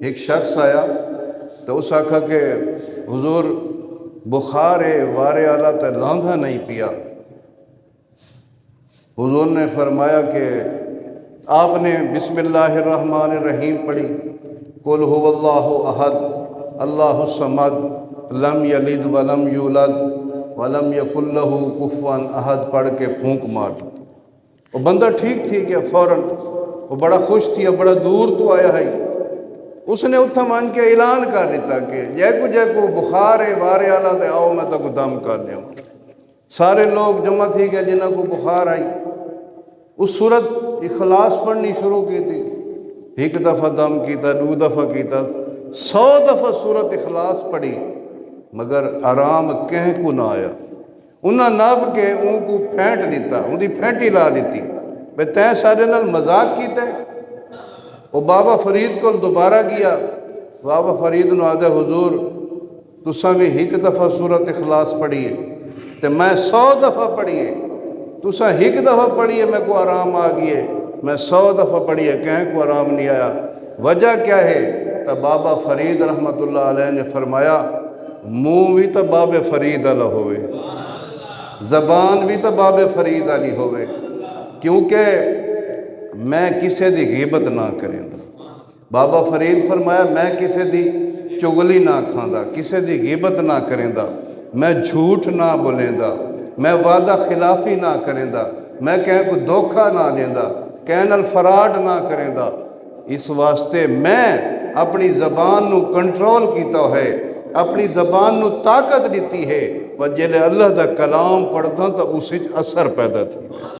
ایک شخص آیا تو اس آکھا کہ حضور بخار ہے وارے آلہ تے لاندھا نہیں پیا۔ حضور نے فرمایا کہ آپ نے بسم اللہ الرحمن الرحیم پڑھی، قل هو اللہ احد اللہ الصمد لم یلد ولم یولد ولم یکن لہ کفوا احد پڑھ کے پھونک مار دی۔ وہ بندہ ٹھیک تھی کہ فوراً وہ بڑا خوش تھی، بڑا دور تو آیا ہے۔ اس نے اتھا مان کے اعلان کر دیتا کہ جے کو بخار ہے وارے آلہ تے آؤ میں تو کو دم کر لیا۔ سارے لوگ جمع تھی کہ جنہوں کو بخار آئی، اس صورت اخلاص پڑھنی شروع کی تھی۔ ایک دفعہ دم کیتا، 2 دفعہ کیتا، 100 دفعہ صورت اخلاص پڑھی، مگر آرام کہیں کو نہ آیا۔ انہاں ناب کے ان کو پھینٹ دیتا، ان دی پھینٹی لا دیتی بے تین سارے نال مذاق کیتے۔ وہ بابا فرید کو دوبارہ گیا، بابا فرید نے آدھے حضور تساں بھی ایک دفعہ صورت اخلاص پڑھیے تے میں 100 دفعہ پڑھیے، تساں ایک دفعہ پڑھیے میں کو آرام آ گئے، میں 100 دفعہ پڑھیے کہیں کو آرام نہیں آیا۔ وجہ کیا ہے؟ تو بابا فرید رحمت اللہ علیہ نے فرمایا منہ بھی تو بابے فرید علیہ ہوئے، زبان بھی تو بابے فرید علیہ ہوئے، کیونکہ میں کسے دی غیبت نہ کریں دا۔ بابا فرید فرمایا میں کسے دی چگلی نہ کھاندا، کسے دی غیبت نہ کریں دا، میں جھوٹ نہ بولیں دا، میں وعدہ خلافی نہ کریں دا، میں کہیں کو دھوکہ نہ لیں دا، کہیں الفراڈ نہ کریں دا۔ اس واسطے میں اپنی زبان نو کنٹرول کیتا ہے، اپنی زبان نو طاقت دیتی ہے، وجہ اللہ دا کلام پڑھتا تو اس اثر پیدا تھی۔